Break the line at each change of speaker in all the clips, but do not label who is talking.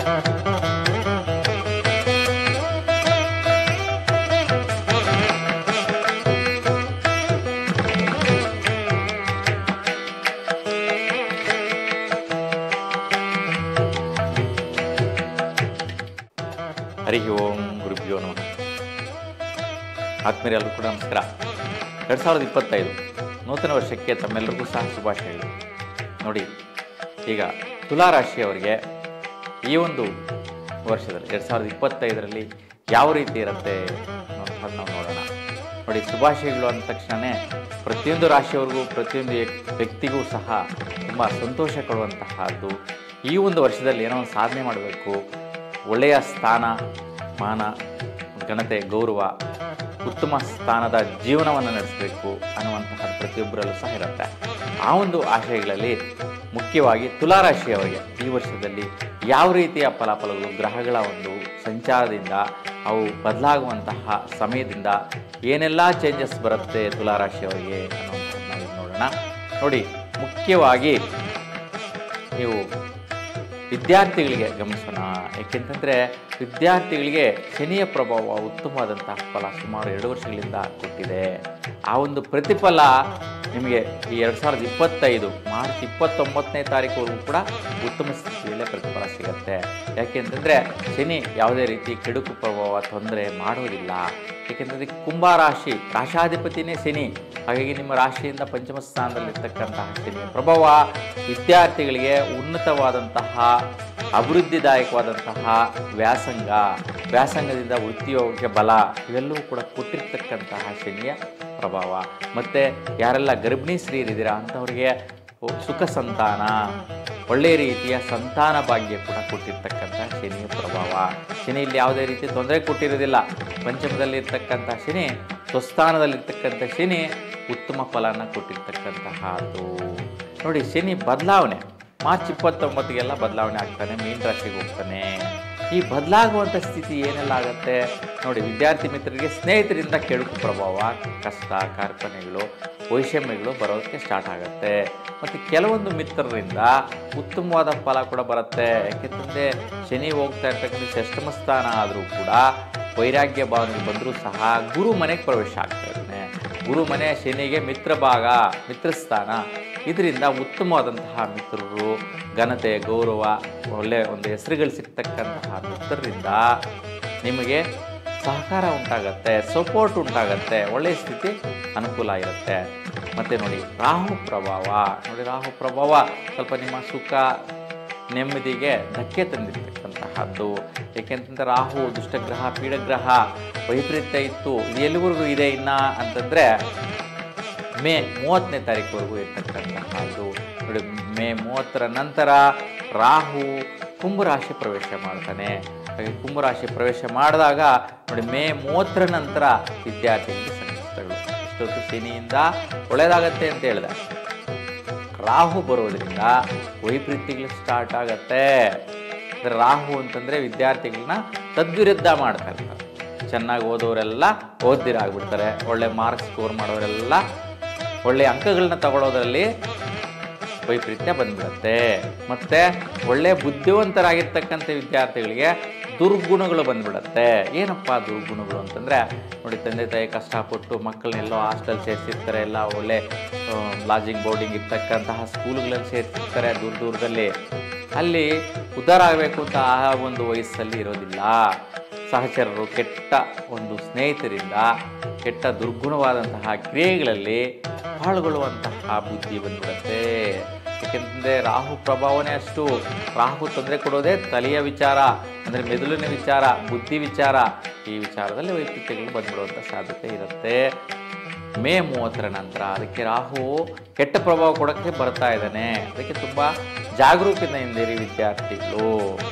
ಹರಿ ಓಂ ಗುರುಭ್ಯೋ ನಮಃ. ಆತ್ಮೀಯರೆಲ್ಲರೂ ಕೂಡ ನಮಸ್ಕಾರ. 2025 ನೂತನ ವರ್ಷಕ್ಕೆ ತಮ್ಮೆಲ್ಲರಿಗೂ ಸಹ ಶುಭಾಶಯಗಳು. ನೋಡಿ, ಈಗ ತುಲಾ ರಾಶಿಯವರಿಗೆ ಈ ಒಂದು ವರ್ಷದಲ್ಲಿ 2025ರಲ್ಲಿ ಯಾವ ರೀತಿ ಇರುತ್ತೆ ಅನ್ನೋದನ್ನು ನಾವು ನೋಡೋಣ. ನೋಡಿ, ಶುಭಾಶಯಗಳು ಅಂದ ತಕ್ಷಣವೇ ಪ್ರತಿಯೊಂದು ರಾಶಿಯವರಿಗೂ ಪ್ರತಿಯೊಂದು ವ್ಯಕ್ತಿಗೂ ಸಹ ತುಂಬ ಸಂತೋಷ ಕೊಡುವಂತಹದ್ದು. ಈ ಒಂದು ವರ್ಷದಲ್ಲಿ ಏನೋ ಒಂದು ಸಾಧನೆ ಮಾಡಬೇಕು, ಒಳ್ಳೆಯ ಸ್ಥಾನ ಮಾನ ಘನತೆ ಗೌರವ ಉತ್ತಮ ಸ್ಥಾನದ ಜೀವನವನ್ನು ನಡೆಸಬೇಕು ಅನ್ನುವಂತಹ ಪ್ರತಿಯೊಬ್ಬರಲ್ಲೂ ಸಹ ಇರುತ್ತೆ. ಆ ಒಂದು ಆಶಯಗಳಲ್ಲಿ ಮುಖ್ಯವಾಗಿ ತುಲಾರಾಶಿಯವರಿಗೆ ಈ ವರ್ಷದಲ್ಲಿ ಯಾವ ರೀತಿಯ ಫಲಾಫಲಗಳು ಗ್ರಹಗಳ ಒಂದು ಸಂಚಾರದಿಂದ ಅವು ಬದಲಾಗುವಂತಹ ಸಮಯದಿಂದ ಏನೆಲ್ಲ ಚೇಂಜಸ್ ಬರುತ್ತೆ ತುಲಾರಾಶಿಯವರಿಗೆ ಅನ್ನುವಂಥದ್ದು ನಾವು ನೋಡೋಣ. ನೋಡಿ, ಮುಖ್ಯವಾಗಿ ನೀವು ವಿದ್ಯಾರ್ಥಿಗಳಿಗೆ ಗಮನಿಸೋಣ. ಏಕೆಂತಂದರೆ ವಿದ್ಯಾರ್ಥಿಗಳಿಗೆ ಶನಿಯ ಪ್ರಭಾವ ಉತ್ತಮವಾದಂತಹ ಫಲ ಸುಮಾರು 2 ವರ್ಷಗಳಿಂದ ಕೊಟ್ಟಿದೆ. ಆ ಒಂದು ಪ್ರತಿಫಲ ನಿಮಗೆ ಈ 2025 ಮಾರ್ಚ್ 29ನೇ ತಾರೀಕುವರೆಗೂ ಕೂಡ ಉತ್ತಮ ಸ್ಥಿತಿಯಲ್ಲೇ ಪ್ರತಿಫಲ ಸಿಗುತ್ತೆ. ಯಾಕೆಂತಂದರೆ ಶನಿ ಯಾವುದೇ ರೀತಿ ಕೆಡುಕು ಪ್ರಭಾವ ತೊಂದರೆ ಮಾಡೋದಿಲ್ಲ. ಏಕೆಂತಂದರೆ ಕುಂಭರಾಶಿ ರಾಶಾಧಿಪತಿನೇ ಶನಿ. ಹಾಗಾಗಿ ನಿಮ್ಮ ರಾಶಿಯಿಂದ ಪಂಚಮ ಸ್ಥಾನದಲ್ಲಿರ್ತಕ್ಕಂತಹ ಶನಿಯ ಪ್ರಭಾವ ವಿದ್ಯಾರ್ಥಿಗಳಿಗೆ ಉನ್ನತವಾದಂತಹ ಅಭಿವೃದ್ಧಿದಾಯಕವಾದಂತಹ ವ್ಯಾಸಂಗದಿಂದ ವೃತ್ತಿಯೋಗ್ಯ ಬಲ ಇವೆಲ್ಲವೂ ಕೂಡ ಕೊಟ್ಟಿರ್ತಕ್ಕಂತಹ ಶನಿಯ ಪ್ರಭಾವ. ಮತ್ತು ಯಾರೆಲ್ಲ ಗರ್ಭಿಣಿ ಸ್ತ್ರೀಯರಿದ್ದೀರಾ ಅಂಥವ್ರಿಗೆ ಸುಖ ಸಂತಾನ, ಒಳ್ಳೆಯ ರೀತಿಯ ಸಂತಾನ ಭಾಗ್ಯ ಕೂಡ ಕೊಟ್ಟಿರ್ತಕ್ಕಂಥ ಶನಿಯ ಪ್ರಭಾವ. ಶನಿಯಲ್ಲಿ ಯಾವುದೇ ರೀತಿ ತೊಂದರೆ ಕೊಟ್ಟಿರೋದಿಲ್ಲ. ಪಂಚಮದಲ್ಲಿರ್ತಕ್ಕಂಥ ಶನಿ, ಸ್ವಸ್ಥಾನದಲ್ಲಿರ್ತಕ್ಕಂಥ ಶನಿ ಉತ್ತಮ ಫಲನ ಕೊಟ್ಟಿರ್ತಕ್ಕಂತಹದ್ದು. ನೋಡಿ, ಶನಿ ಬದಲಾವಣೆ ಮಾರ್ಚ್ 29ಗೆಲ್ಲ ಬದಲಾವಣೆ ಆಗ್ತಾನೆ, ಮೀನ ರಾಶಿಗೆ ಹೋಗ್ತಾನೆ. ಈ ಬದಲಾಗುವಂಥ ಸ್ಥಿತಿ ಏನೆಲ್ಲ ಆಗುತ್ತೆ ನೋಡಿ. ವಿದ್ಯಾರ್ಥಿ ಮಿತ್ರರಿಗೆ ಸ್ನೇಹಿತರಿಂದ ಕೆಡುಕು ಪ್ರಭಾವ, ಕಷ್ಟ ಕಾರ್ಪಣ್ಯಗಳು ವೈಷಮ್ಯಗಳು ಬರೋದಕ್ಕೆ ಸ್ಟಾರ್ಟ್ ಆಗುತ್ತೆ. ಮತ್ತು ಕೆಲವೊಂದು ಮಿತ್ರರಿಂದ ಉತ್ತಮವಾದ ಫಲ ಕೂಡ ಬರುತ್ತೆ. ಯಾಕೆಂತಂದರೆ ಶನಿ ಹೋಗ್ತಾ ಇರ್ತಕ್ಕಂಥ ಷಷ್ಠಮ ಸ್ಥಾನ ಆದರೂ ಕೂಡ ವೈರಾಗ್ಯ ಭಾವನೆ ಬಂದರೂ ಸಹ ಗುರು ಮನೆಗೆ ಪ್ರವೇಶ ಆಗ್ತಾ ಇದ್ದಾನೆ. ಗುರು ಮನೆ ಶನಿಗೆ ಮಿತ್ರಸ್ಥಾನ. ಇದರಿಂದ ಉತ್ತಮವಾದಂತಹ ಮಿತ್ರರು, ಘನತೆ ಗೌರವ ಒಳ್ಳೆಯ ಒಂದು ಹೆಸರುಗಳು ಸಿಗ್ತಕ್ಕಂತಹ ಮಿತ್ರರಿಂದ ನಿಮಗೆ ಸಹಕಾರ ಉಂಟಾಗತ್ತೆ, ಸಪೋರ್ಟ್ ಉಂಟಾಗತ್ತೆ, ಒಳ್ಳೆಯ ಸ್ಥಿತಿ ಅನುಕೂಲ ಇರುತ್ತೆ. ಮತ್ತು ನೋಡಿ, ರಾಹು ಪ್ರಭಾವ ಸ್ವಲ್ಪ ನಿಮ್ಮ ಸುಖ ನೆಮ್ಮದಿಗೆ ಧಕ್ಕೆ ತಂದಿರ್ತಕ್ಕಂತಹದ್ದು. ಏಕೆಂತಂದರೆ ರಾಹು ದುಷ್ಟಗ್ರಹ, ಪೀಡಗ್ರಹ, ವೈಪರೀತ್ಯ ಇತ್ತು. ಇದು ಎಲ್ಲಿವರೆಗೂ ಇದೆ ಅಂತಂದರೆ ಮೇ 30ನೇ ತಾರೀಕುವರೆಗೂ ಇರ್ತಕ್ಕಂತಹದ್ದು. ನೋಡಿ, ಮೇ 30ರ ನಂತರ ರಾಹು ಕುಂಭರಾಶಿ ಪ್ರವೇಶ ಮಾಡ್ತಾನೆ. ಹಾಗೆ ಕುಂಭರಾಶಿ ಪ್ರವೇಶ ಮಾಡಿದಾಗ ನೋಡಿ, ಮೇ 30ರ ನಂತರ ವಿದ್ಯಾರ್ಥಿಗಳಿಗೆ ಸಂಕಷ್ಟಗಳು. ಇಷ್ಟೊತ್ತು ಶನಿಯಿಂದ ಒಳ್ಳೆಯದಾಗತ್ತೆ ಅಂತ ಹೇಳಿದೆ. ರಾಹು ಬರೋದರಿಂದ ವೈಪರೀತ್ಯಗಳು ಸ್ಟಾರ್ಟ್ ಆಗತ್ತೆ. ರಾಹು ಅಂತಂದರೆ ವಿದ್ಯಾರ್ಥಿಗಳನ್ನ ತದ್ವಿರುದ್ಧ ಮಾಡ್ತಾ ಇರ್ತಾರೆ. ಚೆನ್ನಾಗಿ ಓದೋರೆಲ್ಲ ಓದ್ದಿರಾಗ್ಬಿಡ್ತಾರೆ. ಒಳ್ಳೆ ಮಾರ್ಕ್ಸ್ ಸ್ಕೋರ್ ಮಾಡೋರೆಲ್ಲ ಒಳ್ಳೆಯ ಅಂಕಗಳನ್ನ ತಗೊಳ್ಳೋದ್ರಲ್ಲಿ ವೈಪರೀತ್ಯ ಬಂದ್ಬಿಡುತ್ತೆ. ಮತ್ತು ಒಳ್ಳೆಯ ಬುದ್ಧಿವಂತರಾಗಿರ್ತಕ್ಕಂಥ ವಿದ್ಯಾರ್ಥಿಗಳಿಗೆ ದುರ್ಗುಣಗಳು ಬಂದ್ಬಿಡುತ್ತೆ. ಏನಪ್ಪ ದುರ್ಗುಣಗಳು ಅಂತಂದರೆ ನೋಡಿ, ತಂದೆ ತಾಯಿ ಕಷ್ಟಪಟ್ಟು ಮಕ್ಕಳನ್ನೆಲ್ಲೋ ಹಾಸ್ಟೆಲ್ ಸೇರಿಸಿರ್ತಾರೆ, ಎಲ್ಲ ಒಳ್ಳೆ ಲಾಜಿಂಗ್ ಬೋರ್ಡಿಂಗ್ ಇರ್ತಕ್ಕಂತಹ ಸ್ಕೂಲ್ಗಳಲ್ಲಿ ಸೇರಿಸಿರ್ತಾರೆ ದೂರದಲ್ಲಿ. ಅಲ್ಲಿ ಉದ್ಧಾರ ಆಗಬೇಕು ಅಂತ ಆ ಒಂದು ವಯಸ್ಸಲ್ಲಿ ಇರೋದಿಲ್ಲ. ಸಹಚರರು, ಕೆಟ್ಟ ಒಂದು ಸ್ನೇಹಿತರಿಂದ ಕೆಟ್ಟ ದುರ್ಗುಣವಾದಂತಹ ಕ್ರಿಯೆಗಳಲ್ಲಿ ಪಾಲ್ಗೊಳ್ಳುವಂತಹ ಬುದ್ಧಿ ಬಂದ್ಬಿಡುತ್ತೆ. ಏಕೆಂದರೆ ರಾಹು ಪ್ರಭಾವನೆ ಅಷ್ಟು. ರಾಹು ತೊಂದರೆ ಕೊಡೋದೇ ತಲೆಯ ವಿಚಾರ, ಅಂದರೆ ಮೆದುಳಿನ ವಿಚಾರ, ಬುದ್ಧಿ ವಿಚಾರ. ಈ ವಿಚಾರದಲ್ಲಿ ವೈಪರೀತ್ಯಗಳು ಬಂದ್ಬಿಡುವಂಥ ಸಾಧ್ಯತೆ ಇರುತ್ತೆ. ಮೇ 30ರ ನಂತರ ಅದಕ್ಕೆ ರಾಹು ಕೆಟ್ಟ ಪ್ರಭಾವ ಕೊಡೋಕ್ಕೆ ಬರ್ತಾ ಇದ್ದಾನೆ. ಅದಕ್ಕೆ ತುಂಬ ಜಾಗರೂಕತೆಯಿಂದ ಇರಿ ವಿದ್ಯಾರ್ಥಿಗಳು.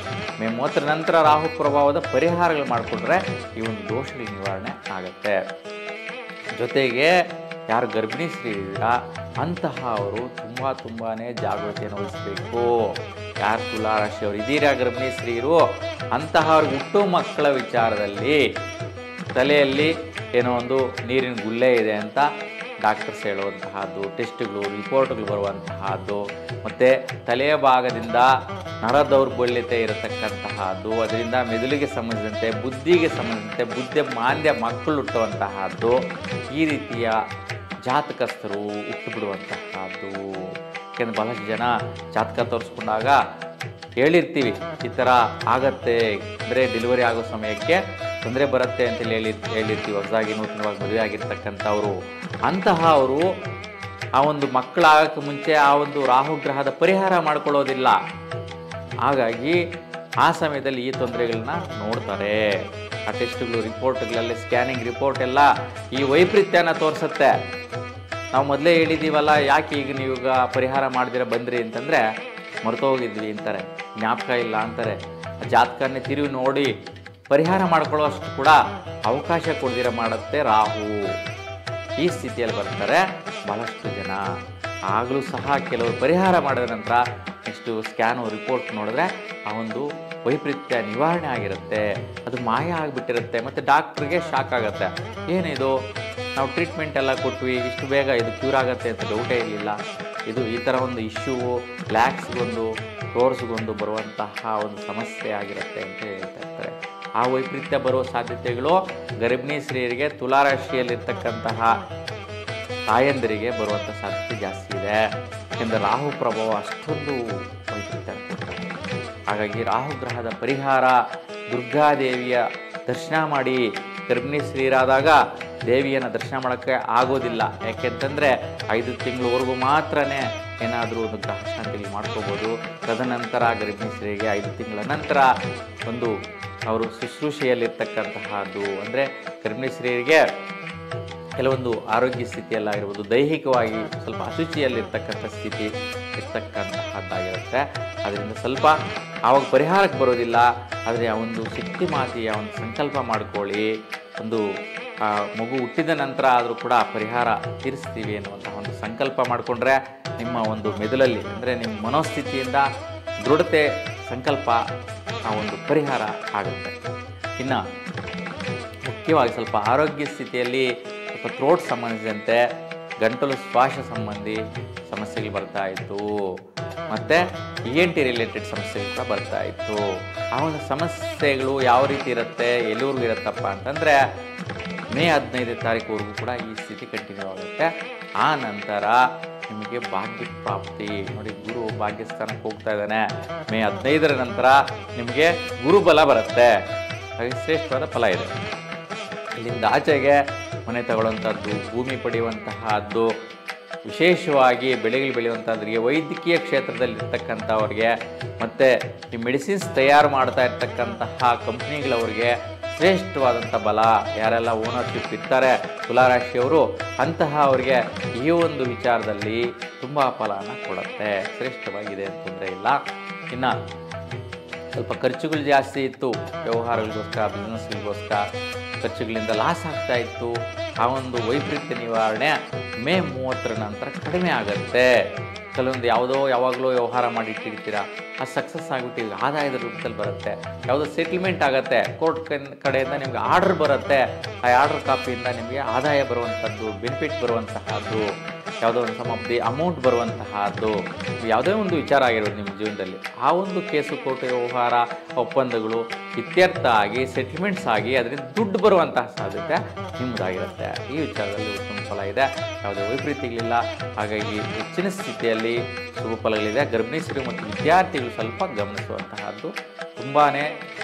ಮೇ 30ರ ನಂತರ ರಾಹು ಪ್ರಭಾವದ ಪರಿಹಾರಗಳು ಮಾಡಿಕೊಂಡ್ರೆ ಈ ಒಂದು ದೋಷಗಳಿಗೆ ನಿವಾರಣೆ ಆಗುತ್ತೆ. ಜೊತೆಗೆ ಯಾರು ಗರ್ಭಿಣಿ ಸ್ತ್ರೀ ಇದ್ದೀರಾ ಅಂತಹ ಅವರು ತುಂಬಾ ಜಾಗೃತಿಯನ್ನು ವಹಿಸಬೇಕು. ಯಾರು ತುಲಾರಾಶಿಯವರು ಇದ್ದೀರಾ ಗರ್ಭಿಣಿ ಸ್ತ್ರೀಯರು ಅಂತಹವ್ರಿಗೆ ಹುಟ್ಟು ಮಕ್ಕಳ ವಿಚಾರದಲ್ಲಿ ತಲೆಯಲ್ಲಿ ಏನೋ ಒಂದು ನೀರಿನ ಗುಳ್ಳೆ ಇದೆ ಅಂತ ಡಾಕ್ಟರ್ಸ್ ಹೇಳುವಂತಹದ್ದು, ಟೆಸ್ಟ್ಗಳು, ರಿಪೋರ್ಟ್ಗಳು ಬರುವಂತಹದ್ದು, ಮತ್ತು ತಲೆಯ ಭಾಗದಿಂದ ನರ ದೌರ್ಬಲ್ಯತೆ ಇರತಕ್ಕಂತಹದ್ದು, ಅದರಿಂದ ಮೆದುಳಿಗೆ ಸಂಬಂಧಿಸಿದಂತೆ, ಬುದ್ಧಿಗೆ ಸಂಬಂಧಿಸಿದಂತೆ, ಬುದ್ಧಿ ಮಾಂದ್ಯ ಮಕ್ಕಳು ಹುಟ್ಟುವಂತಹದ್ದು, ಈ ರೀತಿಯ ಜಾತಕಸ್ಥರು ಹುಟ್ಟುಬಿಡುವಂತಹದ್ದು. ಯಾಕೆಂದರೆ ಬಹಳಷ್ಟು ಜನ ಜಾತಕ ತೋರಿಸ್ಕೊಂಡಾಗ ಹೇಳಿರ್ತೀವಿ ಈ ಥರ ಆಗತ್ತೆ, ಅಂದರೆ ಡೆಲಿವರಿ ಆಗೋ ಸಮಯಕ್ಕೆ ತೊಂದರೆ ಬರುತ್ತೆ ಅಂತೇಳಿ ಹೇಳಿರ್ತೀವಿ. ಹೊಸದಾಗಿ ನೂತನವಾಗಿ ಮದುವೆ ಆಗಿರ್ತಕ್ಕಂಥವ್ರು ಅವರು ಆ ಒಂದು ಮಕ್ಕಳಾಗಕ್ಕೆ ಮುಂಚೆ ಆ ಒಂದು ರಾಹುಗ್ರಹದ ಪರಿಹಾರ ಮಾಡ್ಕೊಳ್ಳೋದಿಲ್ಲ. ಹಾಗಾಗಿ ಆ ಸಮಯದಲ್ಲಿ ಈ ತೊಂದರೆಗಳನ್ನ ನೋಡ್ತಾರೆ. ಆ ಟೆಸ್ಟ್ಗಳು, ರಿಪೋರ್ಟ್ಗಳಲ್ಲಿ ಸ್ಕ್ಯಾನಿಂಗ್ ರಿಪೋರ್ಟ್ ಎಲ್ಲ ಈ ವೈಪರೀತ್ಯನ ತೋರಿಸುತ್ತೆ. ನಾವು ಮೊದಲೇ ಹೇಳಿದ್ದೀವಲ್ಲ, ಯಾಕೆ ಈಗ ನೀವೀಗ ಪರಿಹಾರ ಮಾಡ್ದಿರ ಬಂದ್ರಿ ಅಂತಂದರೆ ಮರ್ತೋಗಿದ್ವಿ ಅಂತಾರೆ, ಜ್ಞಾಪಕ ಇಲ್ಲ ಅಂತಾರೆ. ಜಾತಕನ್ನೇ ತಿರುವಿ ನೋಡಿ ಪರಿಹಾರ ಮಾಡ್ಕೊಳ್ಳೋ ಅಷ್ಟು ಕೂಡ ಅವಕಾಶ ಕೊಡ್ದಿರ ಮಾಡುತ್ತೆ ರಾಹು. ಈ ಸ್ಥಿತಿಯಲ್ಲಿ ಬರ್ತಾರೆ ಬಹಳಷ್ಟು ಜನ. ಆಗಲೂ ಸಹ ಕೆಲವರು ಪರಿಹಾರ ಮಾಡಿದ ನಂತರ ನೆಕ್ಸ್ಟು ಸ್ಕ್ಯಾನು ರಿಪೋರ್ಟ್ ನೋಡಿದ್ರೆ ಆ ಒಂದು ವೈಪರೀತ್ಯ ನಿವಾರಣೆ ಆಗಿರುತ್ತೆ, ಅದು ಮಾಯ ಆಗಿಬಿಟ್ಟಿರುತ್ತೆ. ಮತ್ತು ಡಾಕ್ಟ್ರಿಗೆ ಶಾಕ್ ಆಗುತ್ತೆ, ಏನಿದು ನಾವು ಟ್ರೀಟ್ಮೆಂಟ್ ಎಲ್ಲ ಕೊಟ್ವಿ, ಇಷ್ಟು ಬೇಗ ಇದು ಕ್ಯೂರ್ ಆಗುತ್ತೆ ಅಂತ ಡೌಟೇ ಇರಲಿಲ್ಲ. ಇದು ಈ ಥರ ಒಂದು ಇಶ್ಯೂ ಲ್ಯಾಕ್ಸ್ಗೊಂದು ಕ್ರೋರ್ಸ್ಗೊಂದು ಬರುವಂತಹ ಒಂದು ಸಮಸ್ಯೆ ಆಗಿರುತ್ತೆ ಅಂತ ಹೇಳ್ತಾ ಇರ್ತಾರೆ. ಆ ವೈಪರೀತ್ಯ ಬರುವ ಸಾಧ್ಯತೆಗಳು ಗರ್ಭಿಣಿ ಸ್ತ್ರೀಯರಿಗೆ, ತುಲಾರಾಶಿಯಲ್ಲಿರ್ತಕ್ಕಂತಹ ತಾಯಂದಿರಿಗೆ ಬರುವಂಥ ಸಾಧ್ಯತೆ ಜಾಸ್ತಿ ಇದೆ. ಯಾಕೆಂದರೆ ರಾಹು ಪ್ರಭಾವ ಅಷ್ಟೊಂದು ವೈಪರೀತ್ಯ ಕೊಡ್ತಾರೆ. ಹಾಗಾಗಿ ರಾಹುಗ್ರಹದ ಪರಿಹಾರ, ದುರ್ಗಾದೇವಿಯ ದರ್ಶನ ಮಾಡಿ. ಗರ್ಭಿಣಿ ಸ್ತ್ರೀಯರಾದಾಗ ದೇವಿಯನ್ನು ದರ್ಶನ ಮಾಡೋಕ್ಕೆ ಆಗೋದಿಲ್ಲ, ಯಾಕೆಂತಂದರೆ 5 ತಿಂಗಳವರೆಗೂ ಮಾತ್ರ ಏನಾದರೂ ಒಂದು ಗ್ರಹ ಶಾಂತಿಗಳು ಮಾಡ್ಕೋಬೋದು. ತದನಂತರ ಗರ್ಭಿಣಿ ಸ್ತ್ರೀಗೆ 5 ತಿಂಗಳ ನಂತರ ಒಂದು ಅವರು ಶುಶ್ರೂಷೆಯಲ್ಲಿರ್ತಕ್ಕಂತಹದ್ದು, ಅಂದರೆ ಗರ್ಭಿಣಿ ಸ್ತ್ರೀಯರಿಗೆ ಕೆಲವೊಂದು ಆರೋಗ್ಯ ಸ್ಥಿತಿಯಲ್ಲಾಗಿರ್ಬೋದು, ದೈಹಿಕವಾಗಿ ಸ್ವಲ್ಪ ಅಶುಚಿಯಲ್ಲಿರ್ತಕ್ಕಂಥ ಸ್ಥಿತಿ ಇರ್ತಕ್ಕಂತಹದ್ದಾಗಿರುತ್ತೆ. ಅದರಿಂದ ಸ್ವಲ್ಪ ಆವಾಗ ಪರಿಹಾರಕ್ಕೆ ಬರೋದಿಲ್ಲ. ಆದರೆ ಆ ಒಂದು ಶಕ್ತಿ ಮಾತೆಯ ಒಂದು ಸಂಕಲ್ಪ ಮಾಡ್ಕೊಳ್ಳಿ. ಒಂದು ಮಗು ಹುಟ್ಟಿದ ನಂತರ ಆದರೂ ಕೂಡ ಪರಿಹಾರ ತೀರಿಸ್ತೀವಿ ಅನ್ನುವಂಥ ಒಂದು ಸಂಕಲ್ಪ ಮಾಡಿಕೊಂಡ್ರೆ ನಿಮ್ಮ ಒಂದು ಮೆದುಳಲ್ಲಿ, ಅಂದರೆ ನಿಮ್ಮ ಮನೋಸ್ಥಿತಿಯಿಂದ ದೃಢತೆ ಸಂಕಲ್ಪ ಆ ಒಂದು ಪರಿಹಾರ ಆಗುತ್ತೆ. ಇನ್ನು ಮುಖ್ಯವಾಗಿ ಸ್ವಲ್ಪ ಆರೋಗ್ಯ ಸ್ಥಿತಿಯಲ್ಲಿ ಸ್ವಲ್ಪ ಥ್ರೋಟ್ ಸಂಬಂಧಿಸಿದಂತೆ ಗಂಟಲು ಶ್ವಾಸ ಸಂಬಂಧಿ ಸಮಸ್ಯೆಗಳು ಬರ್ತಾ ಇತ್ತು, ಮತ್ತು ENT ರಿಲೇಟೆಡ್ ಸಮಸ್ಯೆಗಳು ಕೂಡ ಬರ್ತಾ ಇತ್ತು. ಆ ಒಂದು ಸಮಸ್ಯೆಗಳು ಯಾವ ರೀತಿ ಇರುತ್ತೆ, ಎಲ್ಲಿವರೆಗೂ ಇರುತ್ತಪ್ಪ ಅಂತಂದರೆ ಮೇ 15 ತಾರೀಕುವರೆಗೂ ಕೂಡ ಈ ಸ್ಥಿತಿ ಕಂಟಿನ್ಯೂ ಆಗುತ್ತೆ. ಆ ನಂತರ ನಿಮಗೆ ಭಾಗ್ಯ ಪ್ರಾಪ್ತಿ ನೋಡಿ, ಗುರು ಭಾಗ್ಯಸ್ಥಾನಕ್ಕೆ ಹೋಗ್ತಾ ಇದ್ದಾನೆ. ಮೇ 15ರ ನಂತರ ನಿಮಗೆ ಗುರುಬಲ ಬರುತ್ತೆ, ಹಾಗೆ ಶ್ರೇಷ್ಠವಾದ ಫಲ ಇದೆ. ಇಲ್ಲಿಂದ ಆಚೆಗೆ ಮನೆ ತಗೊಳ್ಳುವಂಥದ್ದು, ಭೂಮಿ ಪಡೆಯುವಂತಹದ್ದು, ವಿಶೇಷವಾಗಿ ಬೆಳೆಗಳು ಬೆಳೆಯುವಂಥದ್ರಿಗೆ, ವೈದ್ಯಕೀಯ ಕ್ಷೇತ್ರದಲ್ಲಿರ್ತಕ್ಕಂಥವ್ರಿಗೆ, ಮತ್ತು ಈ ಮೆಡಿಸಿನ್ಸ್ ತಯಾರು ಮಾಡ್ತಾ ಇರ್ತಕ್ಕಂತಹ ಕಂಪ್ನಿಗಳವ್ರಿಗೆ ಶ್ರೇಷ್ಠವಾದಂಥ ಬಲ. ಯಾರೆಲ್ಲ ಓನರ್ಶಿಪ್ ಇರ್ತಾರೆ ತುಲಾರಾಶಿಯವರು, ಅವರಿಗೆ ಈ ಒಂದು ವಿಚಾರದಲ್ಲಿ ತುಂಬ ಫಲನ ಕೊಡುತ್ತೆ, ಶ್ರೇಷ್ಠವಾಗಿದೆ ಅಂತಂದರೆ ಇಲ್ಲ. ಇನ್ನು ಸ್ವಲ್ಪ ಖರ್ಚುಗಳು ಜಾಸ್ತಿ ಇತ್ತು, ವ್ಯವಹಾರಗಳಿಗೋಸ್ಕರ, ಬಿಸ್ನೆಸ್ಗಳಿಗೋಸ್ಕರ ಖರ್ಚುಗಳಿಂದ ಲಾಸ್ ಆಗ್ತಾ ಇತ್ತು. ಆ ಒಂದು ವೈಪರೀತ್ಯ ನಿವಾರಣೆ ಮೇ 30ರ ನಂತರ ಕಡಿಮೆ ಆಗುತ್ತೆ. ಕೆಲವೊಂದು ಯಾವಾಗಲೂ ವ್ಯವಹಾರ ಮಾಡಿಟ್ಟಿರ್ತೀರ, ಅದು ಸಕ್ಸಸ್ ಆಗಿಬಿಟ್ಟು ಆದಾಯದ ರೂಪದಲ್ಲಿ ಬರುತ್ತೆ. ಯಾವುದೋ ಸೆಟಲ್ಮೆಂಟ್ ಆಗುತ್ತೆ, ಕೋರ್ಟ್ ಕಡೆಯಿಂದ ನಿಮಗೆ ಆರ್ಡರ್ ಬರುತ್ತೆ, ಆ ಆರ್ಡರ್ ಕಾಪಿಯಿಂದ ನಿಮಗೆ ಆದಾಯ ಬರುವಂಥದ್ದು, ಬೆನಿಫಿಟ್ ಬರುವಂತಹದ್ದು, ಯಾವುದೋ ಒಂದು ಸಮ್ ಆಫ್ ದಿ ಅಮೌಂಟ್ ಬರುವಂತಹದ್ದು, ಯಾವುದೇ ಒಂದು ವಿಚಾರ ಆಗಿರೋದು ನಿಮ್ಮ ಜೀವನದಲ್ಲಿ, ಆ ಒಂದು ಕೇಸು ಕೋರ್ಟ್ ವ್ಯವಹಾರ ಒಪ್ಪಂದಗಳು ಇತ್ಯರ್ಥ ಆಗಿ ಸೆಟಲ್ಮೆಂಟ್ಸ್ ಆಗಿ ಅದರಿಂದ ದುಡ್ಡು ಬರುವಂತಹ ಸಾಧ್ಯತೆ ನಿಮ್ಮದಾಗಿರುತ್ತೆ. ಈ ವಿಚಾರದಲ್ಲಿ ಉತ್ತಮ ಫಲ ಇದೆ, ಯಾವುದೇ ವೈಪರೀತ್ಯಗಳಿಲ್ಲ. ಹಾಗಾಗಿ ಹೆಚ್ಚಿನ ಸ್ಥಿತಿಯಲ್ಲಿ ಶುಭ ಫಲಗಳಿದೆ. ಗರ್ಭಿಣಿ ಸ್ತ್ರೀ ಮತ್ತು ವಿದ್ಯಾರ್ಥಿಗಳು ಸ್ವಲ್ಪ ಗಮನಿಸುವಂತಹದ್ದು ತುಂಬಾ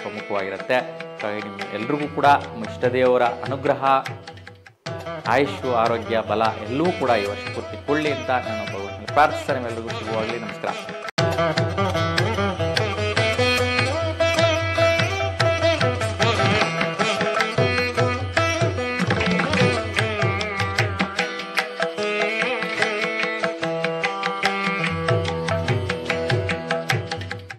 ಪ್ರಮುಖವಾಗಿರುತ್ತೆ. ಹಾಗಾಗಿ ನಿಮ್ಮ ಎಲ್ರಿಗೂ ಕೂಡ ಇಷ್ಟದೇವರ ಅನುಗ್ರಹ, ಆಯುಷು, ಆರೋಗ್ಯ, ಬಲ ಎಲ್ಲವೂ ಕೂಡ ಈ ವರ್ಷ ಪೂರ್ತಿ ಕೊಳ್ಳಿ ಅಂತ ನಾನು ಪ್ರಾರ್ಥಿಸ್ತಾನೆ. ನಿಮ್ಮೆಲ್ಲರಿಗೂ ಶುಭವಾಗಲಿ. ನಮಸ್ಕಾರ.